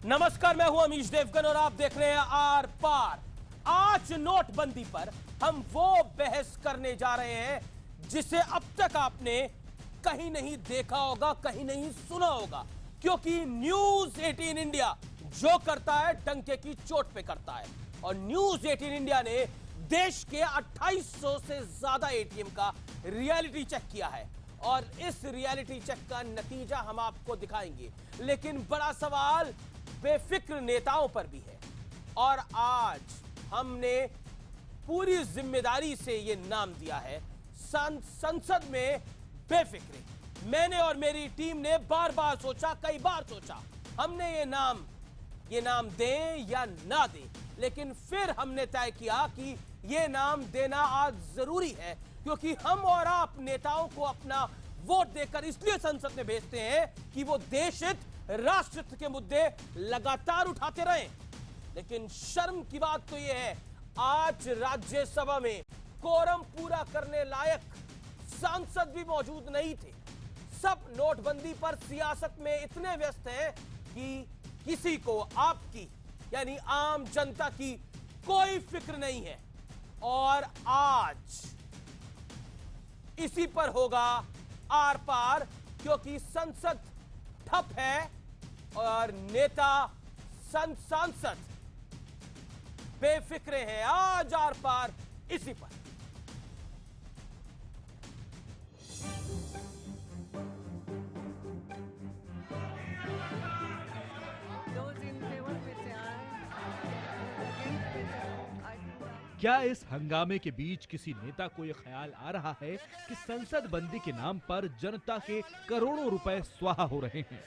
नमस्कार, मैं हूं अमीश देवगन और आप देख रहे हैं आर पार। आज नोटबंदी पर हम वो बहस करने जा रहे हैं जिसे अब तक आपने कहीं नहीं देखा होगा, कहीं नहीं सुना होगा, क्योंकि न्यूज 18 इंडिया जो करता है डंके की चोट पे करता है। और न्यूज 18 इंडिया ने देश के 2800 से ज्यादा एटीएम का रियलिटी चेक किया है और इस रियलिटी चेक का नतीजा हम आपको दिखाएंगे। लेकिन बड़ा सवाल बेफिक्र नेताओं पर भी है और आज हमने पूरी जिम्मेदारी से यह नाम दिया है संसद में बेफिक्रे। मैंने और मेरी टीम ने बार बार सोचा, कई बार सोचा हमने ये नाम दें या ना दें, लेकिन फिर हमने तय किया कि ये नाम देना आज जरूरी है, क्योंकि हम और आप नेताओं को अपना वोट देकर इसलिए संसद में भेजते हैं कि वो देश हित, राष्ट्र हित के मुद्दे लगातार उठाते रहें। लेकिन शर्म की बात तो यह है, आज राज्यसभा में कोरम पूरा करने लायक सांसद भी मौजूद नहीं थे। सब नोटबंदी पर सियासत में इतने व्यस्त हैं कि किसी को आपकी यानी आम जनता की कोई फिक्र नहीं है। और आज इसी पर होगा आर पार, क्योंकि संसद ठप है और नेता सांसद बेफिक्रे हैं। आज आर पार इसी पर। क्या इस हंगामे के बीच किसी नेता को यह ख्याल आ रहा है कि संसद बंदी के नाम पर जनता के करोड़ों रुपए स्वाहा हो रहे हैं?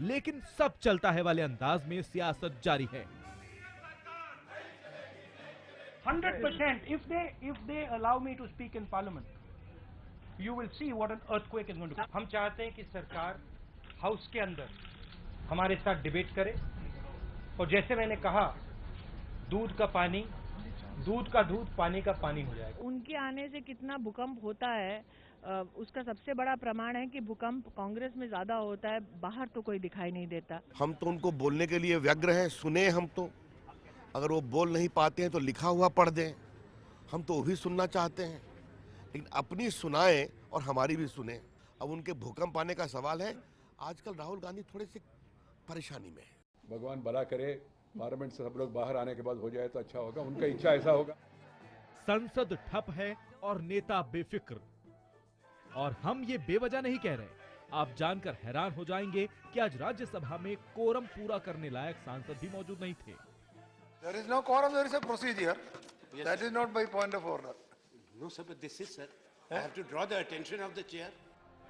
लेकिन सब चलता है वाले अंदाज में सियासत जारी है। 100%. If they allow me to speak in Parliament, you will see what an earthquake is going to. हम चाहते हैं कि सरकार हाउस के अंदर हमारे साथ डिबेट करे और जैसे मैंने कहा, दूध का दूध, पानी का पानी हो जाएगा। उनके आने से कितना भूकंप होता है उसका सबसे बड़ा प्रमाण है कि भूकंप कांग्रेस में ज्यादा होता है, बाहर तो कोई दिखाई नहीं देता। हम तो उनको बोलने के लिए व्यग्र हैं, सुने हम तो, अगर वो बोल नहीं पाते हैं तो लिखा हुआ पढ़ दें, हम तो वो भी सुनना चाहते हैं, लेकिन अपनी सुनाएं और हमारी भी सुने। अब उनके भूकंप आने का सवाल है। आजकल राहुल गांधी थोड़े से परेशानी में है। भगवान भला करे, पार्लियामेंट से सब लोग बाहर आने के बाद हो जाए तो अच्छा होगा, उनका इच्छा ऐसा होगा। संसद ठप है और नेता बेफिक्र, और हम ये बेवजह नहीं कह रहे। आप जानकर हैरान हो जाएंगे कि आज राज्यसभा में कोरम पूरा करने लायक सांसद भी मौजूद नहीं थे। There is no quorum, there is a procedure. Yes, that is not by point of order. No, sir, but this is, sir. I have to draw the attention of the chair.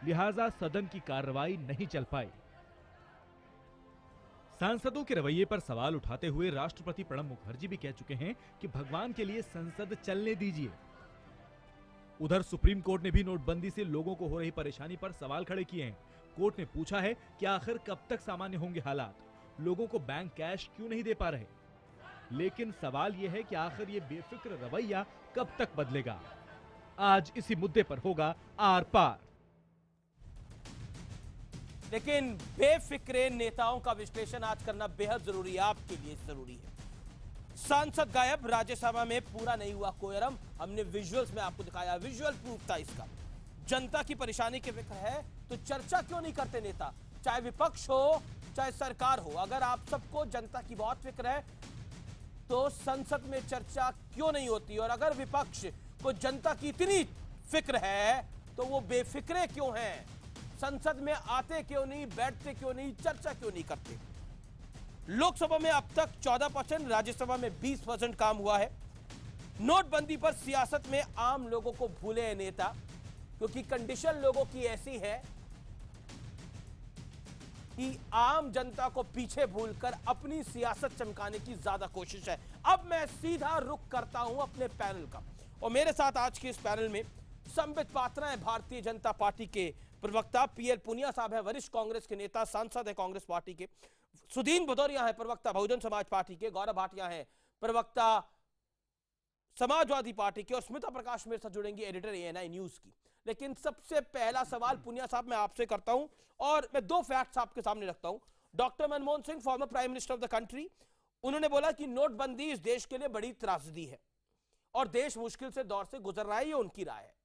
लिहाजा सदन की कार्रवाई नहीं चल पाई। सांसदों के रवैये पर सवाल उठाते हुए राष्ट्रपति प्रणब मुखर्जी भी कह चुके हैं कि भगवान के लिए संसद चलने दीजिए। उधर सुप्रीम कोर्ट ने भी नोटबंदी से लोगों को हो रही परेशानी पर सवाल खड़े किए हैं। कोर्ट ने पूछा है कि आखिर कब तक सामान्य होंगे हालात, लोगों को बैंक कैश क्यों नहीं दे पा रहे। लेकिन सवाल यह है कि आखिर ये बेफिक्र रवैया कब तक बदलेगा। आज इसी मुद्दे पर होगा आर पार। लेकिन बेफिक्रे नेताओं का विश्लेषण आज करना बेहद जरूरी है, आपके लिए जरूरी है। सांसद गायब, राज्यसभा में पूरा नहीं हुआ कोरम। हमने विजुअल्स में आपको दिखाया, विजुअल प्रूफ था इसका। जनता की परेशानी की फिक्र है तो चर्चा क्यों नहीं करते नेता, चाहे विपक्ष हो चाहे सरकार हो। अगर आप सबको जनता की बहुत फिक्र है तो संसद में चर्चा क्यों नहीं होती, और अगर विपक्ष को जनता की इतनी फिक्र है तो वो बेफिक्रे क्यों हैं, संसद में आते क्यों नहीं, बैठते क्यों नहीं, चर्चा क्यों नहीं करते। लोकसभा में अब तक 14%, राज्यसभा में 20% काम हुआ है। नोटबंदी पर सियासत में आम लोगों को भूले हैं नेता, क्योंकि कंडीशन लोगों की ऐसी है कि आम जनता को पीछे भूलकर अपनी सियासत चमकाने की ज्यादा कोशिश है। अब मैं सीधा रुख करता हूं अपने पैनल का, और मेरे साथ आज के इस पैनल में संबित पात्रा है, भारतीय जनता पार्टी के प्रवक्ता, पीएल पुनिया साहब है, वरिष्ठ कांग्रेस के नेता, सांसद है कांग्रेस पार्टी के, सुदीन भदौरिया है, प्रवक्ता बहुजन समाज पार्टी के, गौरव भाटिया है, प्रवक्ता समाजवादी पार्टी के, और स्मिता प्रकाश मेरे साथ जुड़ेंगी, एडिटर एएनआई न्यूज की। लेकिन सबसे पहला सवाल पुनिया साहब मैं आपसे करता हूं और मैं दो फैक्ट्स आपके सामने रखता हूं। Doctor Manmohan Singh, former prime minister of the country, उन्होंने बोला कि नोटबंदी इस देश के लिए बड़ी त्रासदी है और देश मुश्किल से दौर से गुजर रहा है, ये उनकी राय है।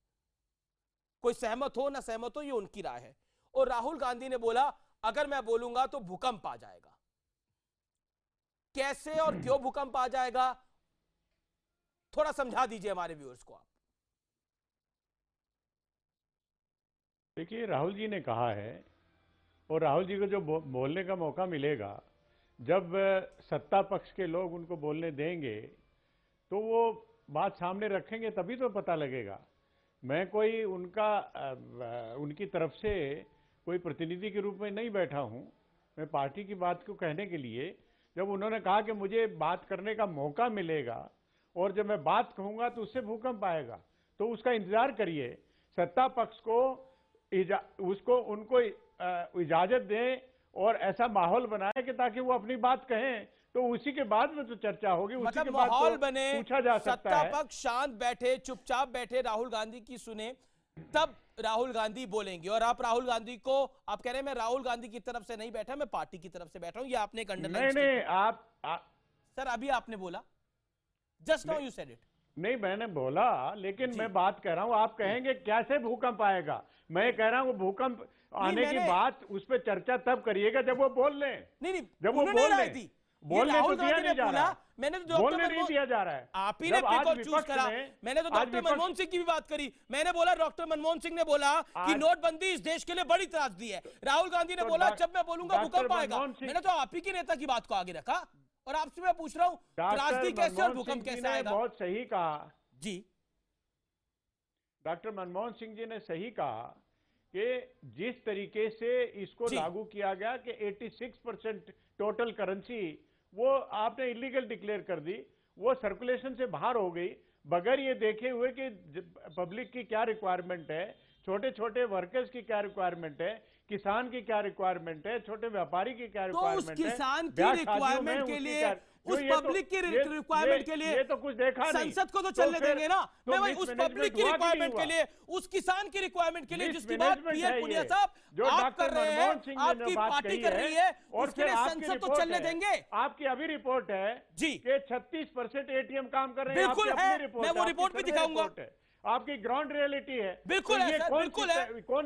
कोई सहमत हो ना सहमत हो, ये उनकी राय है। और राहुल गांधी ने बोला अगर मैं बोलूंगा तो भूकंप आ जाएगा। कैसे और क्यों भूकंप आ जाएगा, थोड़ा समझा दीजिए हमारे व्यूअर्स को आप। देखिए, राहुल जी ने कहा है और राहुल जी को जो बोलने का मौका मिलेगा, जब सत्ता पक्ष के लोग उनको बोलने देंगे तो वो बात सामने रखेंगे, तभी तो पता लगेगा। मैं कोई उनकी तरफ से कोई प्रतिनिधि के रूप में नहीं बैठा हूं। मैं पार्टी की बात को कहने के लिए, जब उन्होंने कहा कि मुझे बात करने का मौका मिलेगा और जब मैं बात कहूंगा तो उससे भूकंप आएगा, तो उसका इंतजार करिए। सत्ता पक्ष को उनको इजाजत दें और ऐसा माहौल बनाए कि ताकि वो अपनी बात कहें, तो उसी के बाद में तो चर्चा होगी। उसी मतलब के बाद माहौल तो बने, पूछा जा सकता सत्ता है। पक्ष शांत बैठे, चुपचाप बैठे, राहुल गांधी की सुने, तब राहुल गांधी बोलेंगे। और आप राहुल गांधी को आप कह रहे हैं मैं राहुल गांधी की तरफ से नहीं बैठा, मैं पार्टी की तरफ से बैठा हूं, ये आपने एक अंडरलाइन नहीं, आप सर अभी आपने बोला, just now you said it. नहीं, मैंने बोला, लेकिन मैं बात कर रहा हूं, आप कहेंगे कैसे भूकंप आएगा। मैं कह रहा हूं भूकंप आने की बात उस पर चर्चा तब करिएगा जब वो बोल लें। नहीं, जब वो बोल लें, बोलने तो दिया नहीं जा रहा है। मैंने तो बोलने नहीं दिया जा रहा है। आप ही ने पिक और चूज करा। मैंने तो डॉक्टर मनमोहन सिंह की भी बात करी। मैंने बोला डॉक्टर मनमोहन सिंह ने बोला कि नोटबंदी इस देश के लिए बड़ी त्रासदी है। राहुल गांधी ने बोला जब मैं बोलूंगा भूकंप आएगा। मैंने तो आप ही के नेता की बात को आगे रखा और आपसे मैं पूछ रहा हूं त्रासदी कैसे और भूकंप कैसे आएगा। बहुत सही कहा जी, डॉक्टर मनमोहन सिंह जी ने सही कहा कि जिस तरीके से इसको लागू किया गया कि 86% टोटल करेंसी वो आपने इलीगल डिक्लेयर कर दी, वो सर्कुलेशन से बाहर हो गई, बगैर ये देखे हुए कि पब्लिक की क्या रिक्वायरमेंट है, छोटे छोटे वर्कर्स की क्या रिक्वायरमेंट है, किसान की क्या रिक्वायरमेंट है, छोटे व्यापारी की क्या रिक्वायरमेंट है। तो उस किसान की रिक्वायरमेंट के लिए, उस पब्लिक की रिक्वायरमेंट के लिए ये तो कुछ देखा नहीं, संसद को तो चलने देंगे ना। मैं भाई उस पब्लिक की रिक्वायरमेंट के लिए, उस किसान की रिक्वायरमेंट के लिए जिसकी बात पीएल पुनिया साहब आप कर रहे हैं, आपकी पार्टी कर रही है, उसके लिए संसद तो चलने देंगे। आपकी अभी रिपोर्ट है जी कि 36% एटीएम काम कर रहे हैं। बिल्कुल है, मैं वो रिपोर्ट भी दिखाऊंगा। आपकी ग्राउंड रियलिटी है। बिल्कुल है सर, बिल्कुल है।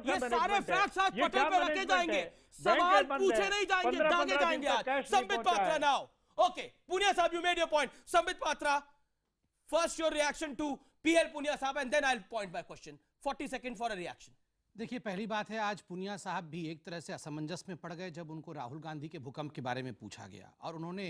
ये सारे फैक्ट्स आज पटल पे रखे जाएंगे, सवाल पूछे नहीं जाएंगे, दागे जाएंगे आज। संबित पात्रा नाउ। ओके, पुनिया साहब, you made your point. Sambit Patra, first your reaction to PL Punia साहब and then I'll point my question. 40 seconds for a reaction. देखिए, पहली बात है, आज पुनिया साहब भी एक तरह से असमंजस में पड़ गए जब उनको राहुल गांधी के भूकंप के बारे में पूछा गया और उन्होंने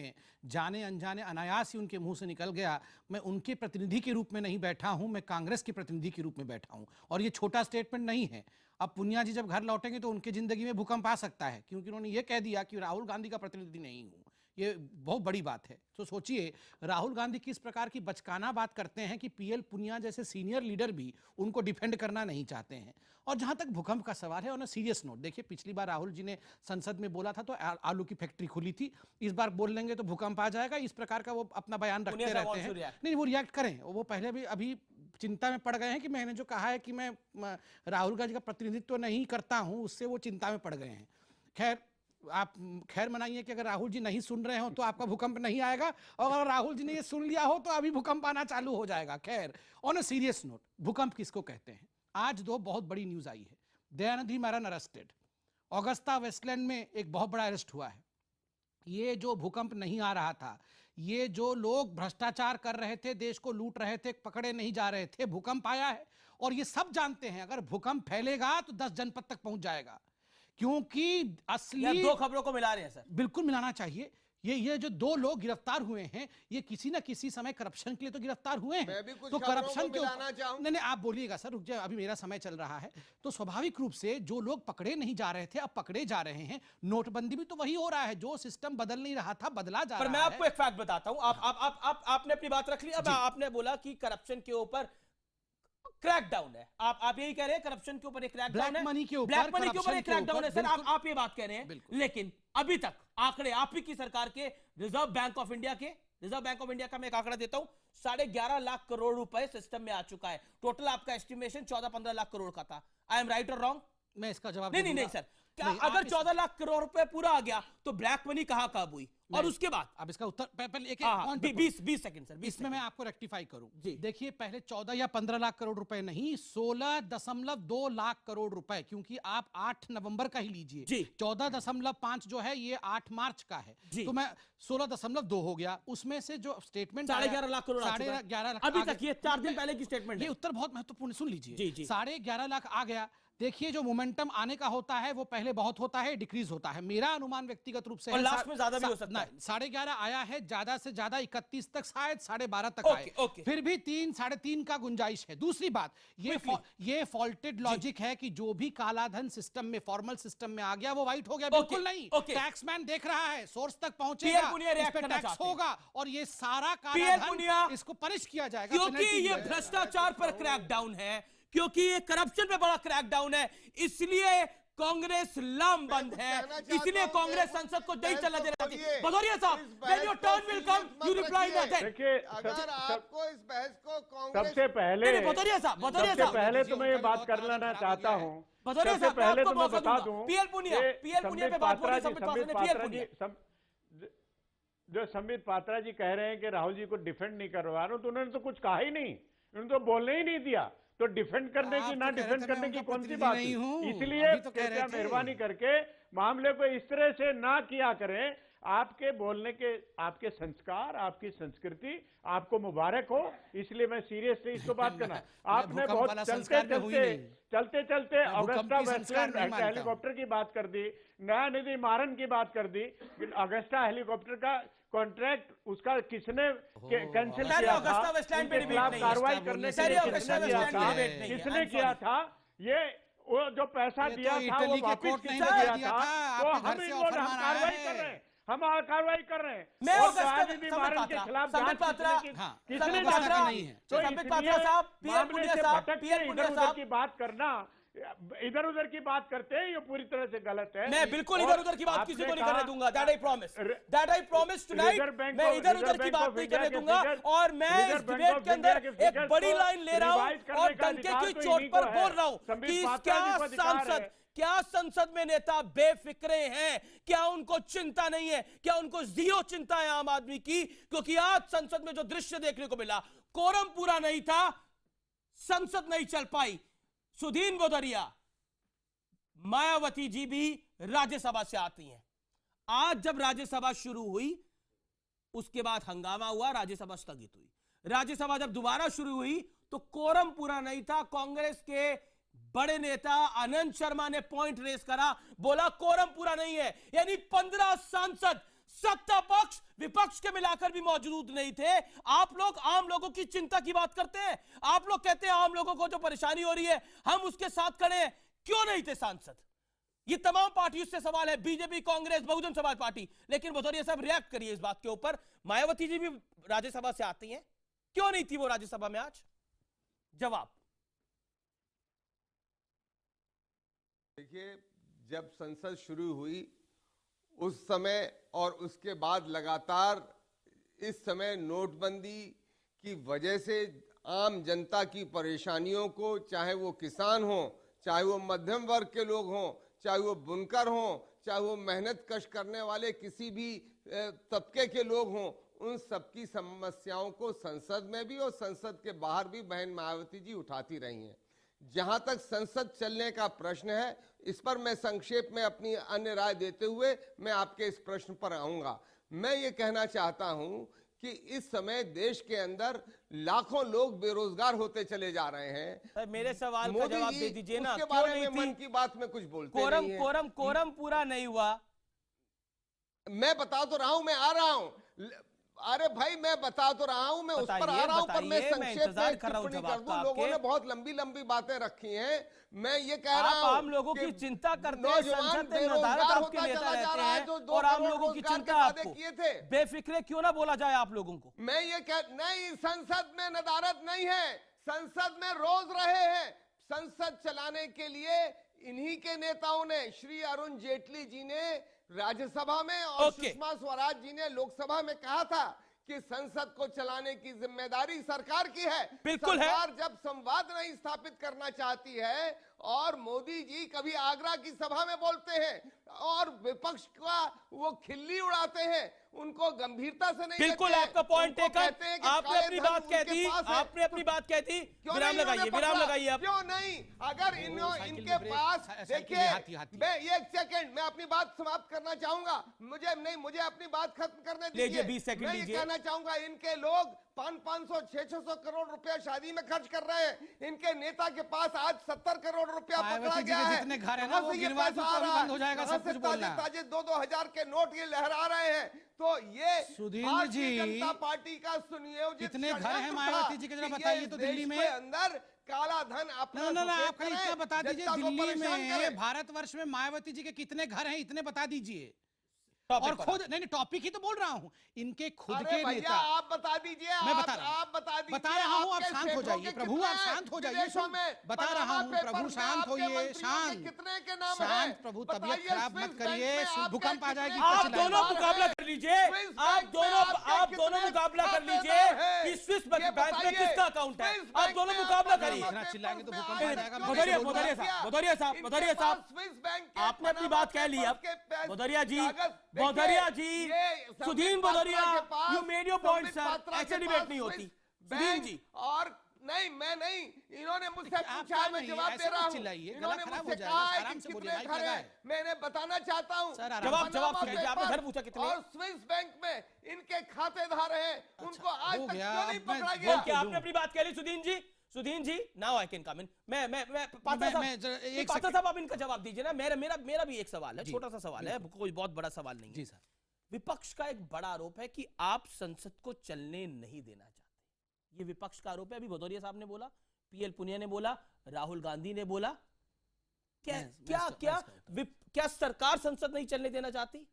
जाने अनजाने अनायास ही उनके मुंह से निकल गया, मैं उनके प्रतिनिधि के रूप में नहीं बैठा हूं, मैं कांग्रेस के प्रतिनिधि के रूप में बैठा हूं। और ये छोटा स्टेटमेंट नहीं है। अब पुनिया जी जब घर लौटेंगे तो उनकी जिंदगी में भूकंप आ सकता है, क्योंकि उन्होंने ये कह दिया कि राहुल गांधी का प्रतिनिधि नहीं हूं। ये बहुत बड़ी बात है। तो सोचिए राहुल गांधी किस प्रकार की बचकाना बात करते हैं कि पीएल पुनिया जैसे सीनियर लीडर भी उनको डिफेंड करना नहीं चाहते हैं। और जहां तक भूकंप का सवाल है, ऑन अ सीरियस नोट, देखिए पिछली बार राहुल जी ने संसद में बोला था तो आलू की फैक्ट्री खुली थी, इस बार बोल लेंगे तो भूकंप आ जाएगा, इस प्रकार का वो अपना बयान रखते रहते हैं। नहीं, वो रिएक्ट करें, वो पहले भी अभी चिंता में पड़ गए हैं कि मैंने जो कहा है कि मैं राहुल गांधी का प्रतिनिधित्व नहीं करता हूं, उससे वो चिंता में पड़ गए हैं। खैर, आप खैर मनाइए कि अगर राहुल जी नहीं सुन रहे हो तो आपका भूकंप नहीं आएगा, और अगर राहुल जी ने ये सुन लिया हो तो अभी भूकंप आना चालू हो जाएगा। खैर, ऑन अ सीरियस नोट, भूकंप किसको कहते हैं? आज दो बहुत बड़ी न्यूज आई है। Dayanidhi Maran arrested, Augusta Westland में एक बहुत बड़ा अरेस्ट हुआ है। ये जो भूकंप नहीं आ रहा था, ये जो लोग भ्रष्टाचार कर रहे थे, देश को लूट रहे थे, पकड़े नहीं जा रहे थे, भूकंप आया है। और ये सब जानते हैं अगर भूकंप फैलेगा तो 10 जनपद तक पहुंच जाएगा, क्योंकि असली दो खबरों को मिला रहे हैं सर। बिल्कुल मिलाना चाहिए। ये जो दो लोग गिरफ्तार हुए हैं, ये किसी ना किसी समय करप्शन के लिए तो गिरफ्तार हुए हैं। तो करप्शन के नहीं, आप बोलिएगा सर, रुक जाए, अभी मेरा समय चल रहा है। तो स्वाभाविक रूप से जो लोग पकड़े नहीं जा रहे थे अब पकड़े जा रहे हैं। नोटबंदी भी तो वही हो रहा है, जो सिस्टम बदल नहीं रहा था बदला जा रहा है। पर मैं आपको एक फैक्ट बताता हूं, आपने अपनी बात रख ली। अब आपने बोला कि करप्शन के ऊपर क्रैकडाउन है, आप यही कह रहे हैं करप्शन के ऊपर एक क्रैकडाउन है, ब्लैक मनी के ऊपर एक क्रैकडाउन है सर, आप ये बात कह रहे हैं। लेकिन अभी तक आंकड़े आप ही की सरकार के, रिजर्व बैंक ऑफ इंडिया के, रिजर्व बैंक ऑफ इंडिया का मैं एक आंकड़ा देता हूं, 11.5 लाख करोड़ रुपए सिस्टम में आ चुका है। टोटल आपका एस्टिमेशन 14-15 लाख करोड़ का था। आई एम राइट और रॉन्ग? मैं इसका जवाब नहीं सर, क्या अगर 14 लाख करोड़ रुपए पूरा आ गया तो ब्लैक मनी कहां कब हुई? और उसके बाद अब इसका उत्तर पहले एक 20 सेकंड सर, इसमें मैं आपको रेक्टिफाई करूं। देखिए, पहले 14 या 15 लाख करोड़ रुपए नहीं, 16.2 लाख करोड़ रुपए, क्योंकि आप 8 नवंबर का ही लीजिए, 14.5 जो है ये 8 मार्च का है, तो मैं 16.2 हो गया। उसमें से जो स्टेटमेंट 11.5 लाख करोड़, 11.5 लाख अभी तक, ये 4 दिन पहले की स्टेटमेंट है। ये उत्तर बहुत महत्वपूर्ण, सुन लीजिए। 11.5 लाख आ गया। देखिए, जो मोमेंटम आने का होता है वो पहले बहुत होता है, डिक्रीज होता है। मेरा अनुमान व्यक्तिगत रूप से और लास्ट में ज्यादा भी हो सकता है। 11.5 आया है, ज्यादा से ज्यादा 31 तक, शायद 12.5 तक आए। फिर भी 3, 3.5 का गुंजाइश है। दूसरी बात, ये फॉल्टेड लॉजिक है कि जो भी कालाधन सिस्टम में, फॉर्मल सिस्टम में आ गया वो वाइट हो गया। बिल्कुल नहीं, टैक्समैन देख रहा है, सोर्स तक पहुंचेगा, इस पे टैक्स होगा और ये सारा कालाधन इसको पनिश किया जाएगा, क्योंकि ये भ्रष्टाचार पर क्रैकडाउन है, क्योंकि ये करप्शन पे बड़ा क्रैकडाउन है, इसलिए कांग्रेस लामबंद है, इसलिए कांग्रेस संसद को नहीं चलने देना चाहिए। भदौरिया साहब, when your turn will come, you reply that. देखिए, अगर आपको इस बहस को कांग्रेस सबसे पहले भदौरिया साहब तो मैं ये बात कर लेना चाहता हूँ। भदौरिया साहब, पहले तो मैं बता दूं, पीएल पुनिया पे बात बोली, जो संबित पात्रा जी कह रहे हैं कि राहुल जी को डिफेंड नहीं करवा रहा हूं, तो उन्होंने तो कुछ कहा ही नहीं, उन्होंने तो बोलने ही नहीं दिया। तो डिफेंड करने की, ना डिफेंड करने की कौन सी बात है? इसलिए कृपया मेहरबानी करके मामले को इस तरह से ना किया करें। आपके बोलने के, आपके संस्कार, आपकी संस्कृति आपको मुबारक हो, इसलिए मैं सीरियसली इसको बात करना। आपने बहुत चलते अगस्टा वेस्टलैंड हेलीकॉप्टर की बात कर दी, नया निधि मारन की बात कर दी। अगस्टा हेलीकॉप्टर का कॉन्ट्रैक्ट उसका किसने कैंसिल किया था? कार्रवाई करने के लिए किसने किया था? ये वो जो पैसा दिया था वो वापस किसने दिया था? तो हम कार्रवाई कर रहे हैं, हम कार्रवाई कर रहे हैं। मैं निधि मारन के खिलाफ संबित पात्रा साहब की बात करना, इधर उधर की बात करते हैं, ये पूरी तरह से गलत है। मैं बिल्कुल इधर उधर की बात किसी को नहीं करने दूंगा। That I promise tonight, मैं इधर उधर की बात नहीं करने दूंगा। और मैं इस डिबेट के अंदर एक बड़ी लाइन ले रहा हूं और डंके की चोट पर बोल रहा हूं कि क्या संसद में नेता बेफिक्रे हैं? क्या उनको चिंता नहीं है? क्या उनको जीरो चिंता है आम आदमी की? क्योंकि आज संसद में जो दृश्य देखने को मिला, कोरम पूरा नहीं था, संसद नहीं चल पाई। सुधीन भदौरिया, मायावती जी भी राज्यसभा से आती हैं। आज जब राज्यसभा शुरू हुई, उसके बाद हंगामा हुआ, राज्यसभा स्थगित हुई। राज्यसभा जब दोबारा शुरू हुई तो कोरम पूरा नहीं था। कांग्रेस के बड़े नेता आनंद शर्मा ने पॉइंट रेस करा, बोला कोरम पूरा नहीं है, यानी 15 सांसद सत्ता पक्ष विपक्ष के मिलाकर भी मौजूद नहीं थे। आप लोग आम लोगों की चिंता की बात करते हैं, आप लोग कहते हैं आम लोगों को जो परेशानी हो रही है हम उसके साथ खड़े हैं। क्यों नहीं थे सांसद? ये तमाम पार्टियों से सवाल है, बीजेपी, कांग्रेस, बहुजन समाज पार्टी। लेकिन भदौरिया साहब रिएक्ट करिए इस बात के ऊपर। मायावती जी भी राज्यसभा से आती हैं, क्यों नहीं थी वो राज्यसभा में आज? जवाब देखिए, जब संसद शुरू हुई उस समय और उसके बाद लगातार इस समय नोटबंदी की वजह से आम जनता की परेशानियों को, चाहे वो किसान हो, चाहे वो मध्यम वर्ग के लोग हों, चाहे वो बुनकर हों, चाहे वो मेहनत कश करने वाले किसी भी तबके के लोग हों, उन सबकी समस्याओं को संसद में भी और संसद के बाहर भी बहन मायावती जी उठाती रही हैं। जहां तक संसद चलने का प्रश्न है, इस पर मैं संक्षेप में अपनी अन्य राय देते हुए मैं आपके इस प्रश्न पर आऊंगा। मैं ये कहना चाहता हूं कि इस समय देश के अंदर लाखों लोग बेरोजगार होते चले जा रहे हैं। मेरे सवाल का जवाब दे दीजिए ना, उसके बारे में मन की बात में कुछ बोलते नहीं हैं। कोरम पूरा नहीं हुआ। मैं बता तो रहा हूं, मैं आ रहा हूं। अरे भाई, मैं बता तो रहा हूं, मैं उस पर आ रहा हूं, पर मैं संक्षेप में टिप्पणी कर दूं। लोगों ने बहुत लंबी लंबी बातें रखी हैं। मैं ये कह रहा हूं, आम लोगों की चिंता करते हैं, संसद में नदारद आपके लेता रहते हैं और आम लोगों की चिंता आपको किए थे। बेफिक्रे क्यों ना बोला जाए आप लोगों को? मैं ये नहीं, संसद में नदारद नहीं है, संसद में रोज रहे हैं। संसद चलाने के लिए इन्हीं के नेताओं ने, श्री अरुण जेटली जी ने राज्यसभा में और सुषमा स्वराज जी ने लोकसभा में कहा था कि संसद को चलाने की जिम्मेदारी सरकार की है। बिल्कुल है। सरकार जब संवाद नहीं स्थापित करना चाहती है और मोदी जी कभी आगरा की सभा में बोलते हैं और विपक्ष का वो खिल्ली उड़ाते हैं, उनको गंभीरता से नहीं बिल्कुल लेते। आपका पॉइंट उनको टेकन। कहते हैं कि आपने अपनी काले बात धन कह उनके दी, पास है। आपने अपनी बात कह दी, क्यों विराम नहीं लगाइए, उन्होंने विराम पकड़ा? लगाइए आप। क्यों नहीं? अगर साइकिल इनके ब्रेक, पास साइकिल देखिए, में हाथी, हाथी। मैं एक सेकंड मैं अपनी बात समाप्त करना चाहूंगा। मुझे अपनी बात खत्म करने लीजिए, दीजिए। 20 सेकंड मैं ये लीजिए। कहना चाहूंगा, इनके लोग 500 600 करोड़ रुपया शादी में खर्च कर रहे हैं। इनके नेता के पास आज 70 करोड़ रुपया पकड़ा मायावती जी गया के है। जितने घर हैं ना, कहां वो से ये गिनवा दो पैसा तो आ भी रहा बंद हो जाएगा है? सब कुछ कहां से बोलना। ताजे 2-2 हजार के नोट ये लहरा रहे हैं। तो ये सुधीर भारतीय जी, जनता पार्टी का सुनियोजित कितने घर हैं षड्यंत्र मायावती था जी के जरा कि ये बताइए इस तो देश दिल्ली में। के अंदर काला धन अपना ना सफेद आप करे, इतना बता दीजिए, जनता को दिल्ली परेशान करे। में भारतवर्ष में मायावती जी के कितने घर हैं, इतने बता दीजिए। टॉपिक और पर खुद नहीं टॉपिक ही तो बोल रहा हूं, इनके खुद अरे के भैया नेता। आप बता दीजिए। मैं बता रहा हूं, आप बता दीजिए। बता रहा हूं, आप आपके शांत हो शेखों जाइए के प्रभु, कितने आप हैं शांत हो जाइए। विदेशों में? बता रहा पनामा हूं पेपर प्रभु, में शांत आपके होइए, मंत्रियों के शांत कितने के नाम शांत हैं? प्रभु, बताइए, तबीयत खराब स्विस मत बैंक करिए, में आपके भूकंप आ जाएगी। कितने आप कुछ दोनों चिल्लाइए। मुकाबला कर लीजिए, स्विस आप बैंक दोनों में आपके आप दोनों कितने मुकाबला कर लीजिए खातेदार हैं? कि स्विस ये बैंक में बताइए, किसका अकाउंट है। स्विस आप बैंक दोनों में मुकाबला आपके करिए। इतना चिल्लाएंगे तो भूकंप आ जाएगा। मैं भदौरिया कैसे बोलूं? भदौरिया साहब, भदौरिया साहब, भदौरिया साहब, स्विस बैंक के आपने अपनी बात कह ली। अब पनामा भदौरिया जी, कागज, देखिए, भदौरिया जी, ये सुधीर संबित भदौरिया, पात्रा के पास- you made your point, Sambit sir. Patra ऐसे के डिबेट पास नहीं होती। स्विस सुधीर बैंक जी। और नहीं, मैं नहीं, इन्होंने मुझसे आप पूछा, क्या मैं नहीं, जवाब ऐसे दे रहा मत हूँ। चिल्लाइए, गला इन्होंने खराब हो मुझसे जाएगा, कहा है आराम कि से बोलिए, कितने माइक घर लगा हैं। है। मैंने बताना चाहता हूँ। सर, आराम जवाब से। जवाब पनामा कीजिए, आपने पेपर घर पूछा कितने? और स्विस बैंक में इनके खातेदार हैं, उनको आज हो तक गया, क्यों नहीं अब मैं पकड़ा बोल गया? ओके, आपने अपनी बात कह ली Sudhir ji. Sudhir ji, now I can come इन। मैं पात्रा साहब आप इनका जवाब दीजिए ना। मेरा भी एक सवाल है, छोटा सा सवाल है, कोई बहुत बड़ा सवाल नहीं है। जी सर। विपक्ष का एक बड़ा आरोप है कि आप संसद को चलने नहीं देना चाहते। ये विपक्ष का आरोप है। अभी भदौरिया साहब ने बोला, पीएल पुनिया ने बोला, राहुल गांधी ने बोला। क्या सरकार संसद नहीं चलने देना चाहती?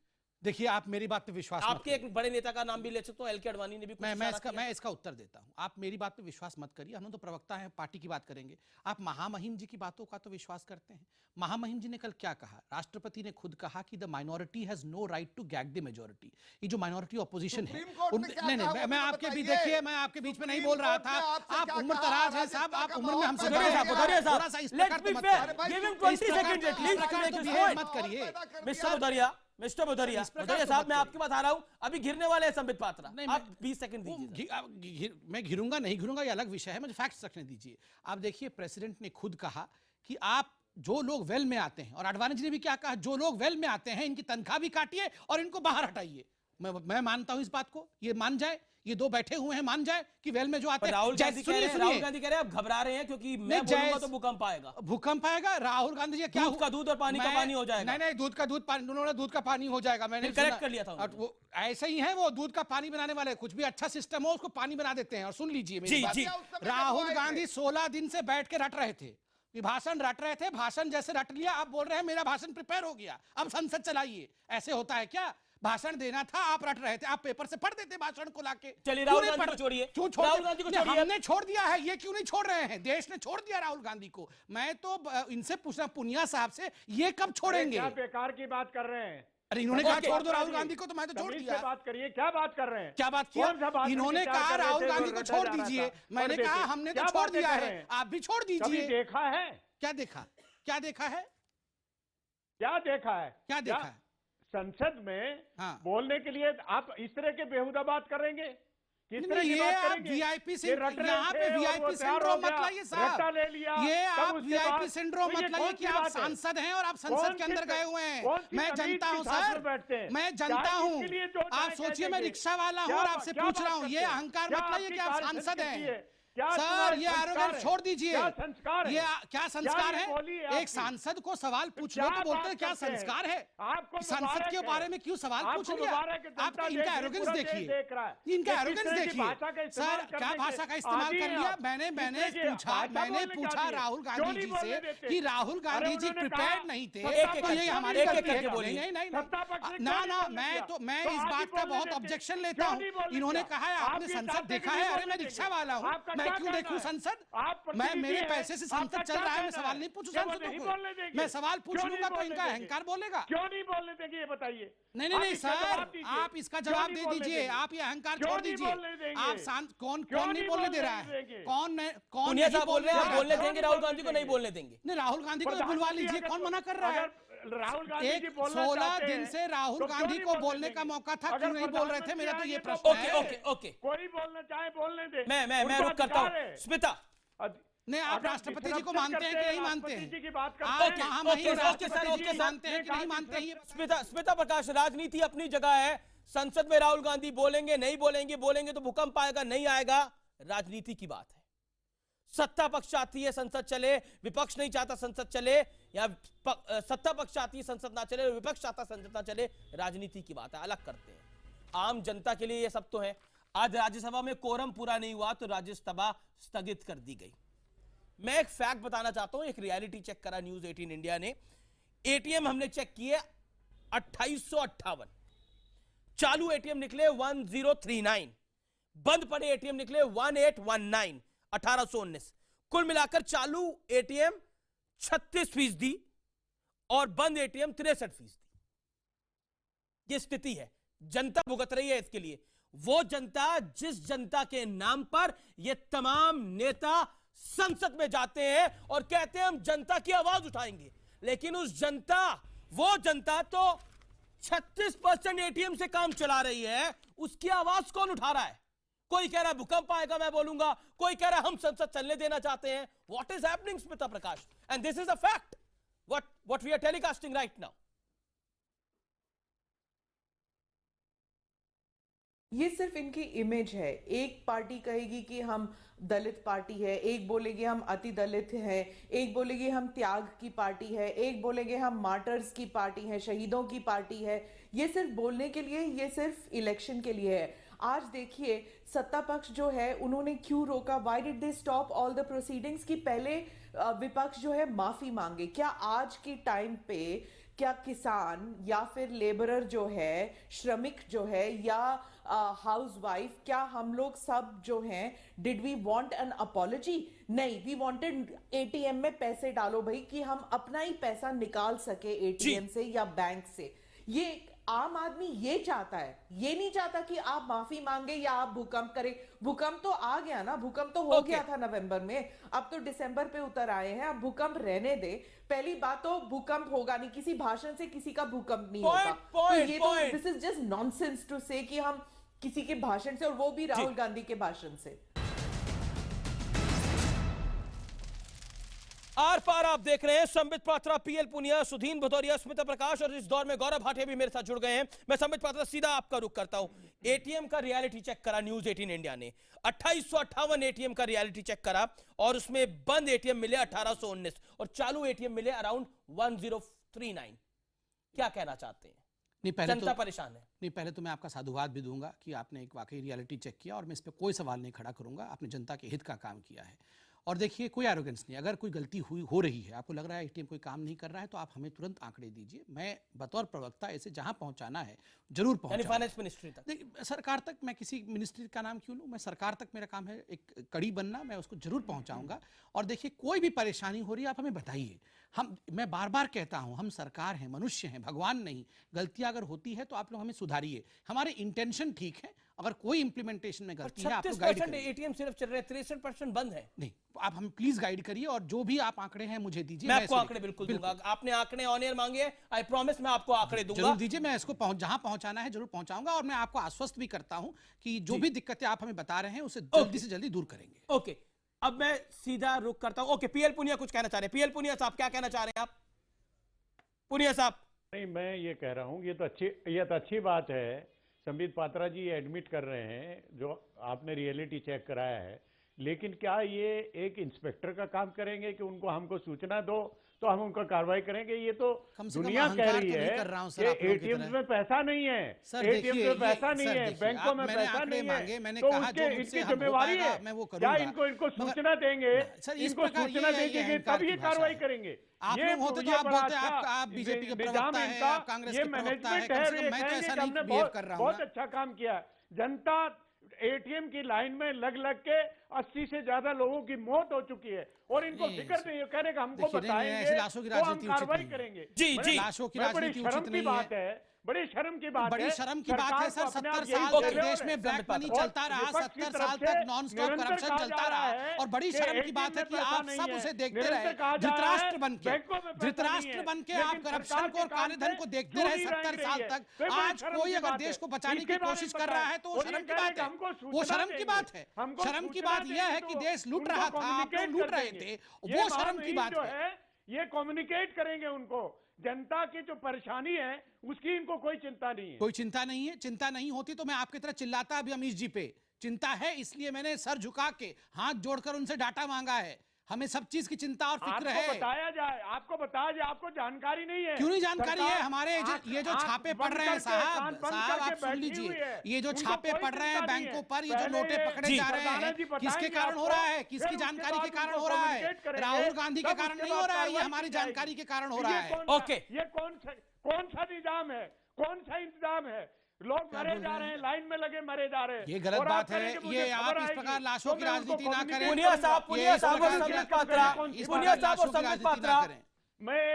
देखिए, आप मेरी बात पे विश्वास मत आपके एक बड़े नेता का नाम भी ले सकते हो, एल.के. अडवाणी ने भी कुछ इशारा किया। मैं इसका उत्तर देता हूं। आप मेरी बात पे विश्वास मत करिए, हम तो प्रवक्ता हैं, पार्टी की बात करेंगे। आप महामहिम जी की बातों का तो विश्वास करते हैं। महामहिम जी ने कल क्या कहा? राष्ट्रपति ने खुद कहा कि the minority has no right to gag the majority. ये जो माइनॉरिटी ऑपोजिशन है, नहीं, मैं आपके भी देखिए, मैं आपके बीच में नहीं बोल रहा था। आप उम्र दराज हैं साहब, आप उम्र में हमसे बड़े हैं। थोड़ा सा इस प्रकार तो मत करिए मिस्टर भदौरिया साहब, मैं आपके पास आ रहा हूं। अभी घिरने वाले हैं संबित पात्रा। आप 20 सेकंड दीजिए। मैं घिरूंगा नहीं घिरूंगा, ये अलग विषय है, मुझे फैक्ट्स रखने दीजिए। आप देखिए, प्रेसिडेंट ने खुद कहा कि आप जो लोग वेल में आते हैं, और आडवाणी जी ने भी क्या कहा, जो लोग वेल में आते हैं इनकी तनख्वाह भी काटिए और इनको बाहर हटाइए। मैं मानता हूं इस बात को, ये मान जाए, ये दो बैठे हुए हैं मान जाए कि वेल में जो आते हैं। राहुल गांधी कह रहे हैं आप घबरा रहे हैं क्योंकि मैं बोलूंगा तो भूकंप आएगा। भूकंप आएगा। राहुल गांधी जी क्या दूध का दूध और पानी का पानी हो जाएगा। नहीं, दूध का दूध, उन्होंने दूध का पानी हो जाएगा। मैंने करेक्ट कर लिया था। वो ऐसे ही है, वो दूध का पानी बनाने वाले, कुछ भी अच्छा सिस्टम हो उसको पानी बना देते हैं। और सुन लीजिए मेरी बात, राहुल गांधी 16 दिन से बैठ के रट रहे थे, भाषण रट रहे थे, भाषण जैसे रट लिया, आप बोल रहे हैं मेरा भाषण प्रिपेयर हो गया, अब संसद चलाइए। ऐसे होता है क्या? भाषण देना था, आप रट रहे थे, आप पेपर से पढ़ देते भाषण को लाके। चलिए, राहुल गांधी को छोड़िए। क्यों छोड़? राहुल गांधी को छोड़िए। हमने छोड़ दिया है, ये क्यों नहीं छोड़ रहे हैं? देश ने छोड़ दिया राहुल गांधी को। मैं तो इनसे पूछना पुनिया साहब से, ये कब छोड़ेंगे? क्या बेकार की बात कर रहे हैं? अरे इन्होंने कहा छोड़ दो राहुल गांधी को, तो मैं तो छोड़ दिया। बात करिए, क्या बात कर रहे हैं? क्या बात किया? इन्होंने कहा राहुल गांधी को छोड़ दीजिए, मैंने कहा हमने तो छोड़ दिया है, आप भी छोड़ दीजिए। देखा है? क्या देखा? क्या देखा है? क्या देखा है? क्या देखा है? संसद में बोलने के लिए आप इस तरह के बेहुदा बात करेंगे? किस तरह की बात करेंगे? वीआईपी सिंड्रोम, यहाँ पे वीआईपी सिंड्रोम मत लाइए साहब। ये आप वीआईपी सिंड्रोम मत लाइए कि आप सांसद हैं और आप संसद के अंदर गए हुए हैं। मैं जनता हूं सर, मैं जनता हूं। आप सोचिए मैं रिक्शा वाला हूं और आपसे पूछ रहा हूं, ये अहंकार मत लाइए कि आप सांसद हैं। सर, ये एरोगेंस छोड़ दीजिए। ये क्या संस्कार है? एक सांसद को सवाल पूछने को बोलते हैं क्या संस्कार है? संसद के बारे में क्यों सवाल पूछ लिया? आप इनका एरोगेंस देखिए, इनका एरोगेंस देखिए। सर, क्या भाषा का इस्तेमाल कर लिया? मैंने पूछा राहुल गांधी जी से कि राहुल गांधी जी प्रिपेयर्ड नहीं थे, तो ये हमारी गलती है। नहीं, मैं इस बात का बहुत ऑब्जेक्शन लेता हूँ। इन्होंने कहा है आपने संसद देखा है? अरे मैं रिक्शा वाला हूँ, मैं क्यों देखूं संसद? मैं मेरे पैसे से संसद चल रहा है, मैं सवाल नहीं पूछूं संसदों को? मैं सवाल पूछ लूंगा तो इनका अहंकार बोलेगा। क्यों नहीं बोलने देंगे ये बताइए? नहीं सर, आप इसका जवाब दे दीजिए। आप ये अहंकार छोड़ दीजिए। आप शांत, कौन नहीं बोलने दे रहा है? कौन पुनिया साहब बोल रहे हैं आप बोलने देंगे, राहुल गांधी को नहीं बोलने देंगे? नहीं, राहुल गांधी को बुलवा लीजिए, कौन मना कर रहा है? राहुल गांधी जी 16 दिन से राहुल गांधी को बोलने का मौका था, क्यों नहीं बोल रहे थे? मेरा तो ये प्रश्न है। ओके कोई बोलना चाहे बोलने दे। मैं रुक करता हूँ। स्मिता, नहीं, आप राष्ट्रपति जी को मानते हैं कि नहीं मानते हैं? जी की बात आप मानते हैं कि नहीं मानते हैं? स्मिता प्रकाश, राजनीति अपनी जगह है। संसद में राहुल गांधी बोलेंगे नहीं बोलेंगे, बोलेंगे तो भूकंप आएगा नहीं आएगा, राजनीति की बात है। सत्ता पक्ष चाहती है संसद चले, विपक्ष नहीं चाहता संसद चले, या सत्ता पक्ष चाहती है संसद ना चले, विपक्ष चाहता संसद ना चले, राजनीति की बात है, अलग करते हैं। आम जनता के लिए ये सब तो है। आज राज्यसभा में कोरम पूरा नहीं हुआ तो राज्यसभा स्थगित कर दी गई। मैं एक फैक्ट बताना चाहता हूं, एक रियलिटी चेक करा न्यूज 18 इंडिया ने। एटीएम हमने चेक किए 2858, चालू एटीएम निकले 1039, बंद पड़े एटीएम निकले 1819, 1819। कुल मिलाकर चालू एटीएम 36% और बंद एटीएम 63%। यह स्थिति है, जनता भुगत रही है इसके लिए। वो जनता जिस जनता के नाम पर ये तमाम नेता संसद में जाते हैं और कहते हैं हम जनता की आवाज उठाएंगे, लेकिन वो जनता तो 36% एटीएम से काम चला रही है, उसकी आवाज कौन उठा रहा है? कोई कह रहा है भूकंप आएगा मैं बोलूंगा, कोई कह रहा है हम संसद चलने देना चाहते हैं। What is happening Smita Prakash? And this is a fact what we are telecasting right now. ये सिर्फ इनकी इमेज है। एक पार्टी कहेगी कि हम दलित पार्टी है, एक बोलेगी हम अति दलित है, एक बोलेगी हम त्याग की पार्टी है, एक बोलेंगे हम मार्टर्स की पार्टी है, शहीदों की पार्टी है। ये सिर्फ बोलने के लिए, ये सिर्फ इलेक्शन के लिए है। आज देखिए सत्ता पक्ष जो है उन्होंने क्यों रोका? Why did they stop all the proceedings? की पहले विपक्ष जो है माफी मांगे। क्या आज की टाइम पे क्या किसान या फिर लेबरर जो है, श्रमिक जो है, या हाउसवाइफ, क्या हम लोग सब जो हैं did we want an apology? नहीं, वी वांटेड एटीएम में पैसे डालो भाई, कि हम अपना ही पैसा निकाल सके एटीएम से या बैंक से। ये आम आदमी ये चाहता है, ये नहीं चाहता कि आप माफी मांगे या आप भूकंप करें। भूकंप तो आ गया ना, भूकंप तो हो गया था नवंबर में, अब तो दिसंबर पे उतर आए हैं। अब भूकंप रहने दे। पहली बात तो भूकंप होगा नहीं, किसी भाषण से किसी का भूकंप नहीं होगा। तो ये तो this is just nonsense to say कि हम किसी के भाषण से, और वो भी राहुल गांधी के भाषण से। आर पार आप देख रहे हैं। संबित पात्रा, पीएल पुनिया, सुधीन भदौरिया, स्मिता प्रकाश और इस दौर में गौरव भाटिया भी मेरे साथ जुड़ गए हैं। मैं संबित पात्रा सीधा आपका रुख करता हूं। एटीएम का रियलिटी चेक करा न्यूज 18 इंडिया ने। 2858 एटीएम का रियलिटी चेक करा और उसमें बंद एटीएम मिले 1819 और चालू एटीएम मिले अराउंड 1039। क्या कहना चाहते हैं? नहीं, पहले जनता परेशान है। नहीं, पहले तो मैं आपका साधुवाद भी दूंगा कि आपने एक वाकई रियलिटी चेक किया और मैं इस पर कोई सवाल नहीं खड़ा करूंगा। आपने जनता के हित का काम किया है। और देखिए, कोई एरोगेंस नहीं। अगर कोई गलती हो रही है, आपको लग रहा है एटीएम कोई काम नहीं कर रहा है, तो आप हमें तुरंत आंकड़े दीजिए। मैं बतौर प्रवक्ता इसे जहां पहुंचाना है जरूर पहुंचाऊंगा। फाइनेंस मिनिस्ट्री तक, सरकार तक। मैं किसी मिनिस्ट्री का नाम क्यों लूं? मैं सरकार तक, मेरा काम है एक कड़ी बनना, मैं उसको जरूर पहुंचाऊंगा। और देखिए, कोई भी परेशानी हो रही है आप हमें बताइए। मैं बार बार कहता हूं, हम सरकार हैं, मनुष्य हैं, भगवान नहीं। गलतियां अगर होती है तो आप लोग हमें सुधारिए। हमारे इंटेंशन ठीक है, अगर कोई इंप्लीमेंटेशन में गलती है आप लोग गाइड करिए। एटीएम सिर्फ चल रहे हैं, 63% बंद है। नहीं, आप हम प्लीज गाइड करिए और जो भी आप आंकड़े हैं मुझे दीजिए। मैं आपको आंकड़े बिल्कुल दूंगा। आपने आंकड़े ऑन एयर मांगे, आई प्रॉमिस मैं आपको आंकड़े दूंगा। जरूर दीजिए, मैं इसको जहां पहुंचाना है जरूर पहुंचाऊंगा। और मैं आपको आश्वस्त भी करता हूं कि जो भी दिक्कतें आप हमें बता रहे हैं उसे जल्दी से जल्दी दूर करेंगे। ओके, अब मैं सीधा रुक करता हूं। ओके, पीएल पुनिया कुछ कहना चाह रहे हैं। पीएल पुनिया साहब, क्या कहना चाह रहे हैं आप? पुनिया साहब। नहीं, मैं ये कह रहा हूँ ये तो अच्छी बात है। संबित पात्रा जी एडमिट कर रहे हैं जो आपने रियलिटी चेक कराया है, लेकिन क्या ये एक इंस्पेक्टर का काम करेंगे कि उनको हमको सूचना दो तो हम उनका कार्रवाई करेंगे? ये तो दुनिया कह रही है कि एटीएम में पैसा नहीं है, एटीएम में पैसा नहीं है, बैंकों में पैसा नहीं है, तो इनकी जिम्मेवारी है। क्या इनको सूचना देंगे? इनको सूचना देंगे तब ये कार्रवाई करेंगे। आप लोग होते तो आप बोलते हैं आप बीजेपी के प्रवक्ता हैं, आप कांग्रेस के प्रवक्ता हैं। हमने बहुत अच्छा काम किया। जनता एटीएम की लाइन में लग लग के 80 से ज्यादा लोगों की मौत हो चुकी है और इनको फिक्र नहीं है, कहने का हमको बताएंगे तो हम कार्रवाई करेंगे। जी जी, लाशों की राजनीति उचित नहीं है। बड़ी शर्म की बात है, बड़ी शर्म की बात है सर। 70 साल तक देश में ब्लैक मनी चलता रहा, 70 साल तक नॉन स्टॉप करप्शन चलता रहा, और बड़ी शर्म की बात है कि आप सब उसे देखते रहे, धृतराष्ट्र बन के आप करप्शन को और काले धन को देखते रहे 70 साल तक। आज कोई अगर देश को बचाने की कोशिश कर रहा है तो वो शर्म की बात है, वो शर्म की बात है। शर्म की बात यह है कि देश लूट रहा था, आप लोग लूट रहे थे, वो शर्म की बात है। ये कम्युनिकेट करेंगे उनको, जनता की जो परेशानी है उसकी इनको कोई चिंता नहीं है। कोई चिंता नहीं है। चिंता नहीं होती तो मैं आपकी तरह चिल्लाता अभी अमीश जी पे। चिंता है इसलिए मैंने सर झुका के हाथ जोड़कर उनसे डाटा मांगा है। हमें सब चीज की चिंता और फिक्र है। आपको बताया जाए, आपको जानकारी नहीं है। क्यों नहीं जानकारी है? हमारे ये जो छापे पड़ रहे हैं साहब आप सुन लीजिए, ये जो छापे पड़ रहे हैं बैंकों पर, ये जो नोटे पकड़े जा रहे हैं, किसके कारण हो रहा है? किसकी जानकारी के कारण हो रहा है? राहुल गांधी के कारण नहीं हो रहा है, ये हमारी जानकारी के कारण हो रहा है। ओके, ये कौन सा निजाम है, कौन सा इंतजाम है? लोग मरे जा रहे हैं, लाइन में लगे मरे जा रहे हैं। ये गलत बात है। ये आप इस प्रकार लाशों की राजनीति ना करें। पुनिया साहब और संबित पात्रा, पुनिया साहब और संबित पात्रा,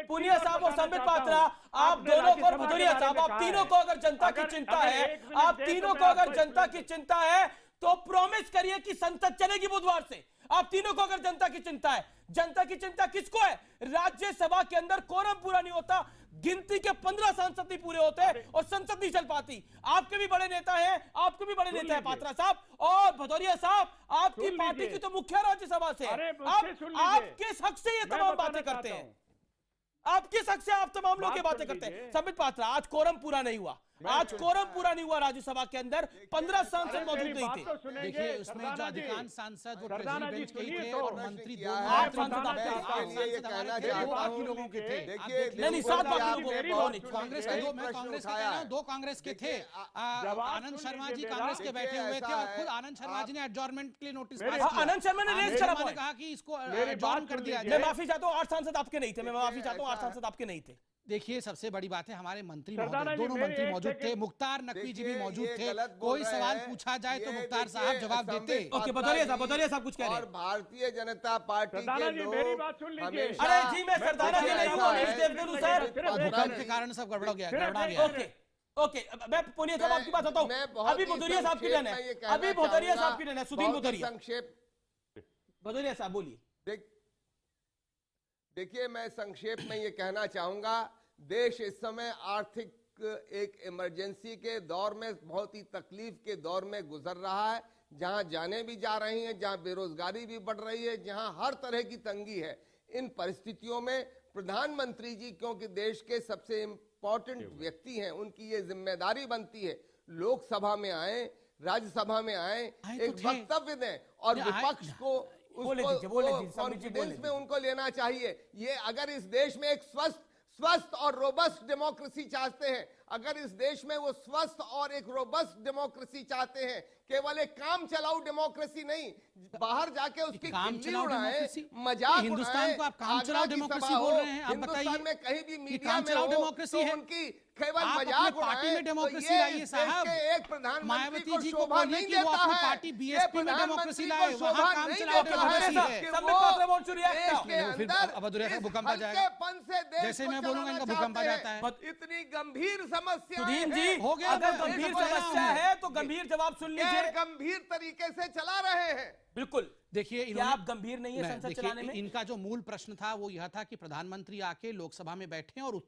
पुनिया साहब और संबित पात्रा, आप दोनों को, भदौरिया साहब, आप तीनों को अगर जनता की चिंता है, आप तीनों को अगर जनता की चिंता है तो प्रॉमिस करिए कि संसद चलेगी बुधवार से। आप तीनों को अगर जनता की चिंता है, जनता की चिंता किसको है? राज्यसभा के अंदर कोरम पूरा नहीं होता, गिनती के 15 सांसद नहीं पूरे होते और संसद नहीं चल पाती। आपके भी बड़े नेता हैं, आपके भी बड़े नेता हैं पात्रा साहब और भदौरिया साहब, आपकी पार्टी की तो मुखिया राज्यसभा से, आप किस हक से ये तमाम बातें करते हैं? आप किस हक से आप तमाम लोग ये बातें करते हैं? संबित पात्रा, आज कोरम पूरा नहीं हुआ, आज कोरम पूरा नहीं हुआ राज्यसभा के अंदर, 15 सांसद मौजूद नहीं थे। देखिए उसमें जो अधिकांश सांसद वो ट्रेजरी बेंच के ही थे और मंत्री दो बाकी लोगों के थे। नहीं, 7 बाकी लोगों, कांग्रेस के दो, मैं कांग्रेस का कह रहा हूं, 2 कांग्रेस के थे। आनंद शर्मा जी कांग्रेस के बैठे हुए थे और खुद आनंद शर्मा जी ने एडजॉर्नमेंट के लिए नोटिस पास किया। आनंद शर्मा ने रेज करा, कहा कि इसको एडजॉर्न कर दिया जाए। मैं माफी चाहता हूं, 8 सांसद आपके नहीं थे, मैं माफी चाहता हूं, 8 सांसद आपके नहीं थे। देखिए सबसे बड़ी बात है हमारे मंत्री महोदय, दोनों मंत्री मौजूद थे, मुख्तार नकवी जी भी मौजूद थे। कोई सवाल पूछा जाए तो मुख्तार साहब जवाब देते। ओके, भदौरिया साहब कुछ कह रहे हैं। और भारतीय जनता पार्टी के लोग, मेरी बात सुन लीजिए। अरे जी, मैं सरदारा जी नहीं हूं सर, भूकंप के कारण सब गड़बड़ गया। ओके, मैं पुनिया साहब आपकी बात होता हूं। अभी भदौरिया साहब की टर्न है, अभी भदौरिया साहब की टर्न है। सुदीन भदौरिया, संक्षेप, भदौरिया साहब बोलिए। देखिए, मैं संक्षेप में ये कहना चाहूंगा, देश इस समय आर्थिक एक इमरजेंसी के दौर में, बहुत ही तकलीफ के दौर में गुजर रहा है, जहां जाने भी जा रही हैं, जहां बेरोजगारी भी बढ़ रही है, जहां हर तरह की तंगी है। इन परिस्थितियों में प्रधानमंत्री जी, क्योंकि देश के सबसे इंपॉर्टेंट व्यक्ति हैं, उनकी ये जिम्मेदारी बनती है, लोकसभा में आए, राज्यसभा में आए, एक वक्तव्य दें और विपक्ष को कॉन्फिडेंस में उनको लेना चाहिए। ये अगर इस देश में एक स्वस्थ और रोबस्ट डेमोक्रेसी चाहते हैं, अगर इस देश में वो स्वस्थ और एक रोबस्ट डेमोक्रेसी चाहते हैं, केवल एक काम चलाऊ डेमोक्रेसी नहीं, बाहर जाके उसकी खिल्ली उड़ाएं, मजाक हिंदुस्तान को आप काम चलाऊ डेमोक्रेसी बोल रहे हैं? आप बताइए, हिंदुस्तान में कहीं भी मीडिया में डेमोक्रेसी है, उनकी केवल मजाक पार्टी में डेमोक्रेसी लाइए साहब। एक प्रधानमंत्री मायावती को जी को शोभा बोलिए नहीं कि वो देता अपनी है, पार्टी बीएसपी में डेमोक्रेसी लाए, वहां काम चलाओ डेमोक्रेसी है। भूकंप आ जाएगा, जैसे मैं बोलूंगा इनका भूकंप आ जाता है। इतनी गंभीर समस्या सुधीन जी, हो गया, अगर गंभीर समस्या है तो गंभीर जवाब सुन लीजिए। गंभीर तरीके से चला रहे हैं। बिल्कुल, देखिए क्या आप गंभीर नहीं है संसद चलाने में? इनका जो मूल प्रश्न था वो यह था कि प्रधानमंत्री आके लोकसभा में बैठे और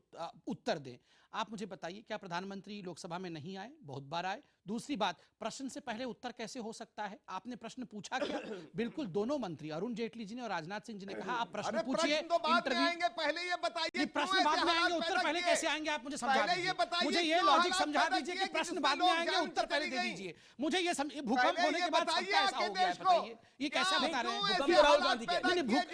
उत्तर दें। आप मुझे बताइए, क्या प्रधानमंत्री लोकसभा में नहीं आए? बहुत बार आए। दूसरी बात, प्रश्न से पहले उत्तर कैसे हो सकता है? आपने प्रश्न पूछा क्या? बिल्कुल, दोनों मंत्री अरुण जेटली जी ने और राजनाथ सिंह जी ने कहा आप प्रश्न पूछिए, इंटरव्यू पहले ये बताइए, प्रश्न बाद में आएंगे, उत्तर पहले कैसे आएंगे? आप मुझे समझा दीजिए, मुझे ये लॉजिक समझा दीजिए कि प्रश्न बाद में आएंगे, उत्तर पहले दे दीजिए। मुझे ये भूकंप होने के बाद सबका ऐसा हो गया है, बताइए ये कैसा बता रहे हैं? राहुल गांधी का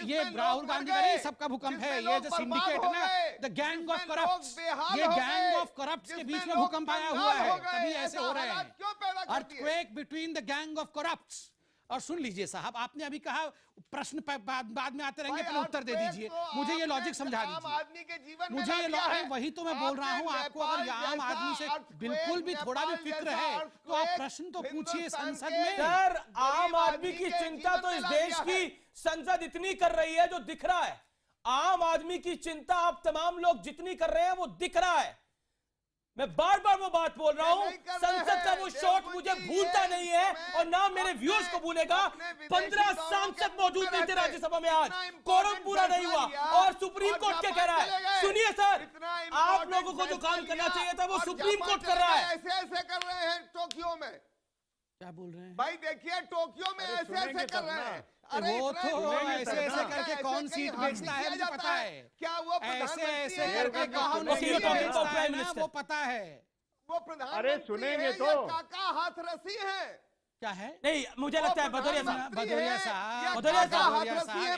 ये राहुल गांधी का नहीं, सबका भूकंप है। ये जो सिंडिकेट है ना, द गैंग ऑफ करप्ट्स, ये गैंग ऑफ करप्ट्स के बीच में भूकंप आया हुआ है, तभी ऐसे हो रहे हैं। Earthquake between the gang of corrupts, और सुन लीजिए साहब, आपने अभी कहा प्रश्न बाद में आते रहेंगे, पहले उत्तर दे दीजिए। मुझे ये लॉजिक समझा दीजिए। मुझे ये वही तो मैं बोल रहा हूँ आपको, अगर आम आदमी से बिल्कुल भी थोड़ा भी फिक्र है तो आप प्रश्न तो पूछिए संसद में। सर, आम आदमी की चिंता तो इस देश की संसद इतनी कर रही है जो दिख रहा है। आम आदमी की चिंता आप तमाम लोग जितनी कर रहे हैं वो दिख रहा है। मैं बार बार वो बात बोल रहा हूं, संसद का वो शॉट मुझे भूलता नहीं है और ना मेरे व्यूअर्स को भूलेगा। 15 सांसद मौजूद नहीं थे राज्यसभा में, आज कोरम पूरा नहीं हुआ और सुप्रीम कोर्ट क्या कह रहा है? सुनिए सर, आप लोगों को जो काम करना चाहिए था वो सुप्रीम कोर्ट कर रहा है। ऐसे ऐसे कर रहे हैं टोक्यो में। क्या बोल रहे हैं भाई? देखिए टोक्यो में ऐसे ऐसे कर रहे हैं। वो तो ऐसे ऐसे करके कौन सीट बेचता है मुझे पता है। क्या वो ऐसे ऐसे करके कौन सीट बेचता है ना, वो पता है। वो प्रधान, अरे सुनेंगे तो। काका हाथरसी है। क्या है? नहीं, मुझे लगता है भदौरिया साहब,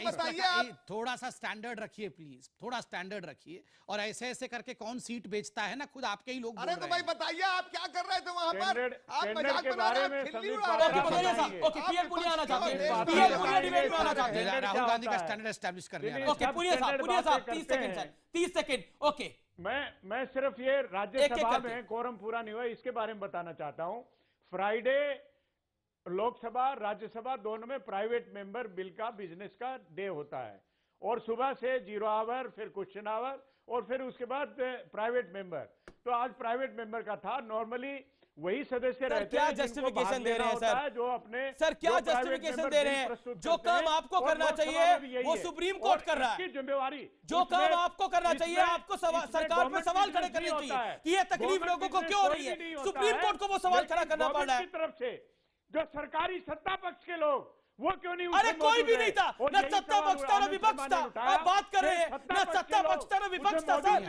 बताइए, थोड़ा सा स्टैंडर्ड रखिए प्लीज, थोड़ा स्टैंडर्ड रखिए। और ऐसे ऐसे करके कौन सीट बेचता है ना, खुद आपके ही लोग बोल रहे हैं। अरे तो भाई बताइए आप क्या कर रहे थे वहां पर? आप मजाक के बारे में ओके, पीएल पुनिया आना चाहते हैं, पीएल पुनिया डिबेट में आना चाहते हैं। राहुल गांधी का स्टैंडर्ड एस्टैब्लिश कर रहे हैं। ओके, पुनिया साहब 30 सेकंड सर, 30 सेकंड। ओके, मैं सिर्फ ये राज्यसभा में कोरम पूरा नहीं हुआ इसके बारे में बताना चाहता हूं। फ्राइडे लोकसभा राज्यसभा दोनों में प्राइवेट मेंबर बिल का बिजनेस का डे होता है और सुबह से 0 आवर, फिर क्वेश्चन आवर और फिर उसके बाद प्राइवेट मेंबर। तो आज प्राइवेट मेंबर का था। नॉर्मली वही सदस्य रहते क्या हैं जस्टिफिकेशन दे रहे हैं सर? जो अपने सर क्या जस्टिफिकेशन दे रहे हैं? जो काम आपको करना चाहिए वो सुप्रीम कोर्ट कर रहा है। जिम्मेवारी जो काम आपको करना चाहिए, आपको सरकार पे सवाल खड़े करने चाहिए कि ये तकलीफ लोगों को क्यों हो रही है। सुप्रीम कोर्ट को वो सवाल खड़ा करना पड़ रहा है। तरफ से जो सरकारी सत्ता पक्ष के लोग वो क्यों नहीं? अरे कोई भी नहीं था, न सत्ता पक्ष था न विपक्ष था। आप बात कर रहे हैं, न सत्ता पक्ष था न विपक्ष था सर,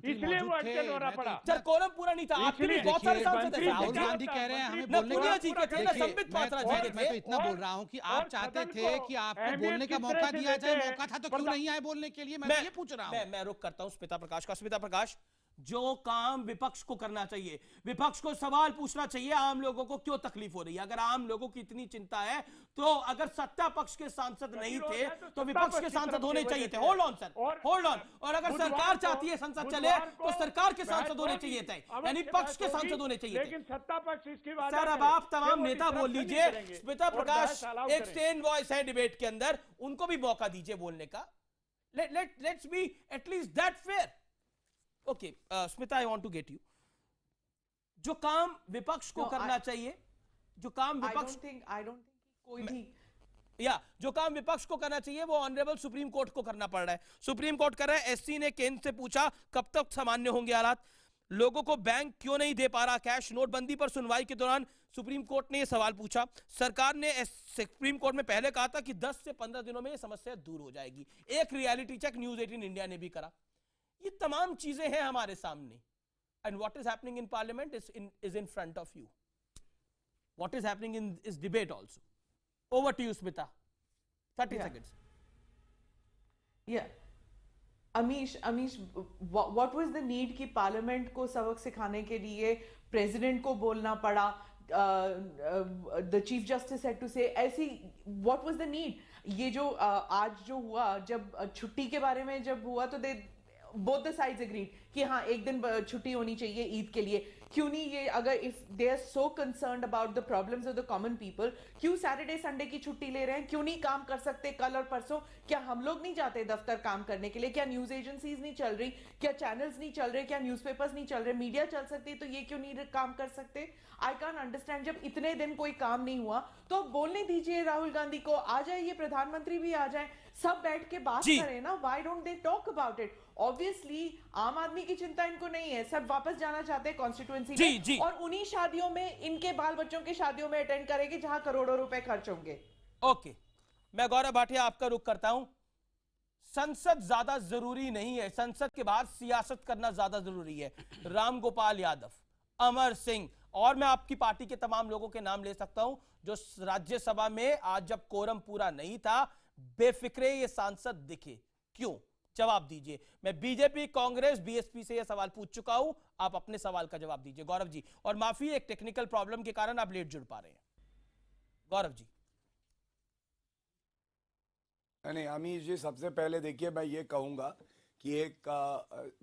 इसलिए वो अटके होना पड़ा। सर कोरम पूरा नहीं था। आपके भी बहुत सारे सांसद हैं। राहुल गांधी कह रहे हैं हमें न पुनिया जी के थे, न संबित पात्रा जी के थे। मैं तो इतना बोल रहा हूँ कि आप चाहते थे कि आपको बोलने का मौका दिया जाए, मौका था तो क्यों नहीं आए बोलने के लिए? मैं ये पूछ रहा हूँ। मैं रुक करता हूँ स्मिता प्रकाश का। स्मिता प्रकाश, जो काम विपक्ष को करना चाहिए, विपक्ष को सवाल पूछना चाहिए आम लोगों को क्यों तकलीफ हो रही है। अगर आम लोगों की इतनी चिंता है तो अगर सत्ता पक्ष के सांसद नहीं थे तो विपक्ष के सांसद होने चाहिए थे। Hold on sir, hold on. और अगर सरकार चाहती है संसद चले तो सरकार के सांसद होने चाहिए थे, यानी पक्ष के सांसद होने चाहिए थे। लेकिन सत्ता पक्ष इसकी बात सर अब आप तमाम नेता बोल लीजिए। स्मिता प्रकाश एक स्टेन वॉइस है डिबेट के अंदर, उनको भी मौका दीजिए बोलने का। Let's be at least that fair. Okay Smita, I want to get you. जो काम विपक्ष को करना चाहिए, जो काम विपक्ष आई डोंट थिंक कोई भी जो काम विपक्ष को करना चाहिए वो ऑनरेबल सुप्रीम कोर्ट को करना पड़ रहा है। सुप्रीम कोर्ट कर रहा है। एससी ने केंद्र से पूछा कब तक सामान्य होंगे हालात, लोगों को बैंक क्यों नहीं दे पा रहा कैश। नोटबंदी पर सुनवाई के दौरान सुप्रीम कोर्ट ने यह सवाल पूछा। सरकार ने सुप्रीम कोर्ट में पहले कहा था कि 10 से 15 दिनों में यह समस्या दूर हो जाएगी। एक रियलिटी चेक न्यूज 18 इंडिया ने भी करा। ये तमाम चीजें हैं हमारे सामने। And what is happening in parliament is in front of you. What is happening in इस debate also. Over to you Smita, 30 seconds. Yeah. Amish, what was the need कि पार्लियामेंट को सबक सिखाने के लिए प्रेसिडेंट को बोलना पड़ा? The chief justice had to say ऐसी, what was the need? ये जो आज जो हुआ, जब छुट्टी के बारे में जब हुआ तो both the sides agreed कि हाँ एक दिन छुट्टी होनी चाहिए ईद के लिए। क्यों नहीं ये, अगर if they are so concerned about the problems of the common people, क्यों सैटरडे संडे की छुट्टी ले रहे हैं? क्यों नहीं काम कर सकते कल और परसों? क्या हम लोग नहीं जाते दफ्तर काम करने के लिए? क्या न्यूज एजेंसीज नहीं चल रही? क्या चैनल्स नहीं चल रहे? क्या न्यूज़पेपर्स नहीं चल रहे? मीडिया चल सकती है तो ये क्यों नहीं काम कर सकते? I can't understand. जब इतने दिन कोई काम नहीं हुआ तो बोलने दीजिए राहुल गांधी को, आ जाइए, प्रधानमंत्री भी आ जाए, सब बैठ के बात करें ना। Why don't they talk about it? Obviously आम आदमी की चिंता इनको नहीं है, सब वापस जाना चाहते हैं कॉन्स्टिट्यूएंसी में और उन्हीं शादियों में, इनके बाल बच्चों की शादियों में अटेंड करेंगे जहां करोड़ों रुपए खर्च होंगे। ओके, मैं गौरव भाटिया आपका रुख करता हूं। संसद ज्यादा जरूरी नहीं है, संसद के बाहर सियासत करना ज्यादा जरूरी है। राम गोपाल यादव, अमर सिंह, और मैं आपकी पार्टी के तमाम लोगों के नाम ले सकता हूं जो राज्यसभा में आज जब कोरम पूरा नहीं था बेफिक्रे ये सांसद दिखे। क्यों? जवाब दीजिए। मैं बीजेपी, कांग्रेस, बीएसपी से यह सवाल पूछ चुका हूं, आप अपने सवाल का जवाब दीजिए। गौरव जी, और माफी एक टेक्निकल प्रॉब्लम के कारण आप लेट जुड़ पा रहे हैं। गौरव जी। नहीं अमीश जी, सबसे पहले देखिए मैं ये कहूँगा कि एक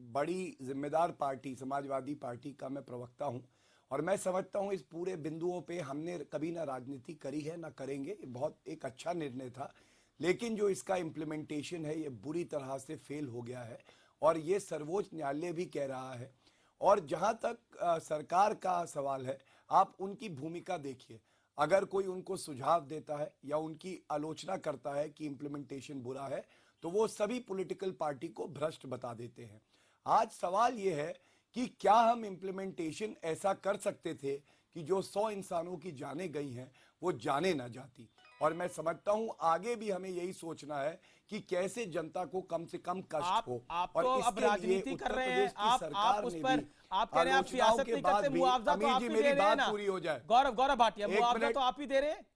बड़ी जिम्मेदार पार्टी समाजवादी पार्टी का मैं प्रवक्ता हूँ और मैं समझता हूँ इस पूरे बिंदुओं पे हमने कभी ना राजनीति करी है ना करेंगे। बहुत एक अच्छा निर्णय था, लेकिन जो इसका इम्प्लीमेंटेशन है ये बुरी तरह से फेल हो गया है और ये सर्वोच्च न्यायालय भी कह रहा है। और जहाँ तक सरकार का सवाल है, आप उनकी भूमिका देखिए। अगर कोई उनको सुझाव देता है या उनकी आलोचना करता है कि इम्प्लीमेंटेशन बुरा है, तो वो सभी पॉलिटिकल पार्टी को भ्रष्ट बता देते हैं। आज सवाल ये है कि क्या हम इम्प्लीमेंटेशन ऐसा कर सकते थे कि जो 100 इंसानों की जानें गई हैं वो जाने ना जाती। और मैं समझता हूं आगे भी हमें यही सोचना है कि कैसे जनता को कम से कम कष्ट हो। आप और तो इसके अब राजनीति लिए कर रहे उत्तर हैं, प्रदेश की सरकार उस ने पर भी आप कह रहे हैं आप आलोचनाओं सियासत के नहीं बाद करते, भी- मुआवजा तो अमीर आप जी, ही मेरी दे रहे हैं बात ना। पूरी हो जाए। गौरव भाटिया, एक मुआवजा मिनट। तो आप ही दे रहे हैं।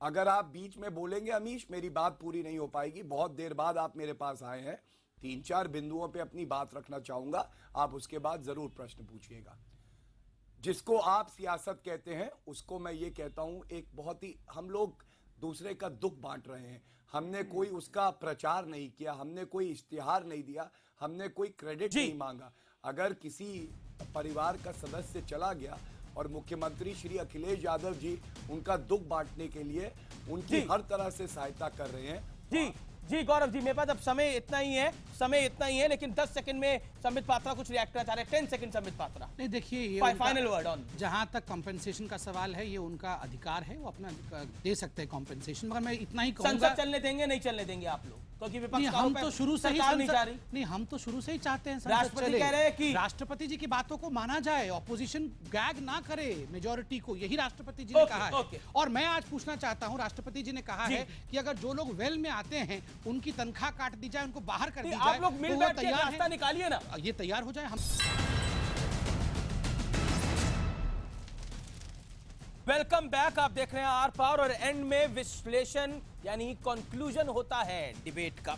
अगर आप बीच में बोलेंगे अमीश, मेरी बात पूरी नहीं हो पाएगी। बहुत देर बाद आप मेरे पास आए हैं, 3-4 बिंदुओं पे अपनी बात रखना चाहूंगा, आप उसके बाद जरूर प्रश्न पूछिएगा। जिसको आप सियासत कहते हैं उसको मैं ये कहता हूं एक बहुत ही, हम लोग दूसरे का दुख बांट रहे हैं। हमने कोई उसका प्रचार नहीं किया, हमने कोई इश्तिहार नहीं दिया, हमने कोई क्रेडिट नहीं मांगा। अगर किसी परिवार का सदस्य चला गया और मुख्यमंत्री श्री अखिलेश यादव जी उनका दुख बांटने के लिए उनकी हर तरह से सहायता कर रहे हैं। जी गौरव जी, मेरे पास अब समय इतना ही है, लेकिन 10 सेकंड में संबित पात्रा कुछ रिएक्ट करना चाह रहे हैं। 10 सेकंड संबित पात्रा। नहीं देखिए, ये फाइनल वर्ड ऑन। जहां तक कॉम्पेंसेशन का सवाल है, ये उनका अधिकार है, वो अपना दे सकते हैं कॉम्पेंसेशन, मगर मैं इतना ही कहूंगा, संसद चलने देंगे नहीं चलने देंगे आप लोग? क्योंकि विपक्ष का हम तो शुरू से ही नहीं चाह रही। नहीं, हम तो शुरू से ही चाहते हैं राष्ट्रपति कह रहे हैं कि राष्ट्रपति जी की बातों को माना जाए, ऑपोजिशन गैग ना करे मेजॉरिटी को, यही राष्ट्रपति जी ने कहा है। और मैं आज पूछना चाहता हूं, राष्ट्रपति जी ने कहा है कि अगर जो लोग वेल में आते हैं उनकी तनख्वाह काट दी जाए, उनको बाहर कर दी जाए। आप लोग मिल बैठ के रास्ता निकालिए ना, ये तैयार हो जाए। हम वेलकम बैक, आप देख रहे हैं आर पार, और एंड में विश्लेषण यानी कंक्लूजन होता है डिबेट का।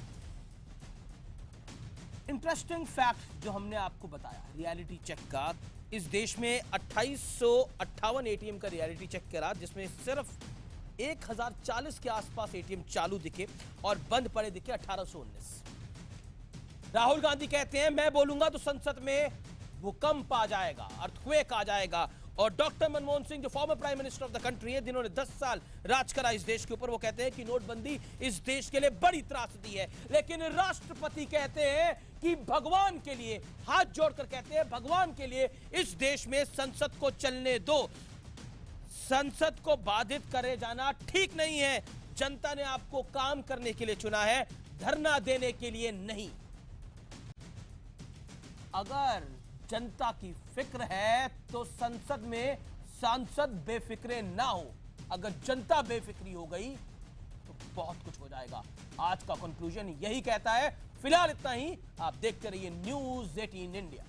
इंटरेस्टिंग फैक्ट जो हमने आपको बताया रियलिटी चेक का, इस देश में 2858 एटीएम का रियलिटी चेक करा, जिसमें सिर्फ 1040 के आसपास एटीएम चालू दिखे और बंद पड़े दिखे 1819। राहुल गांधी कहते हैं मैं बोलूंगा तो संसद में भूकंप आ जाएगा, अर्थक्वेक आ जाएगा। और डॉक्टर मनमोहन सिंह जो former prime minister of the country है, जिन्होंने 10 साल राज करा इस देश के ऊपर, वो कहते हैं कि नोटबंदी इस देश के लिए बड़ी त्रासदी है। लेकिन राष्ट्रपति कहते हैं कि भगवान के लिए, हाथ जोड़कर कहते हैं भगवान के लिए इस देश में संसद को चलने दो। संसद को बाधित करे जाना ठीक नहीं है। जनता ने आपको काम करने के लिए चुना है, धरना देने के लिए नहीं। अगर जनता की फिक्र है तो संसद में सांसद बेफिक्रे ना हो। अगर जनता बेफिक्री हो गई तो बहुत कुछ हो जाएगा। आज का कंक्लूजन यही कहता है। फिलहाल इतना ही, आप देखते रहिए न्यूज़ 18 इंडिया।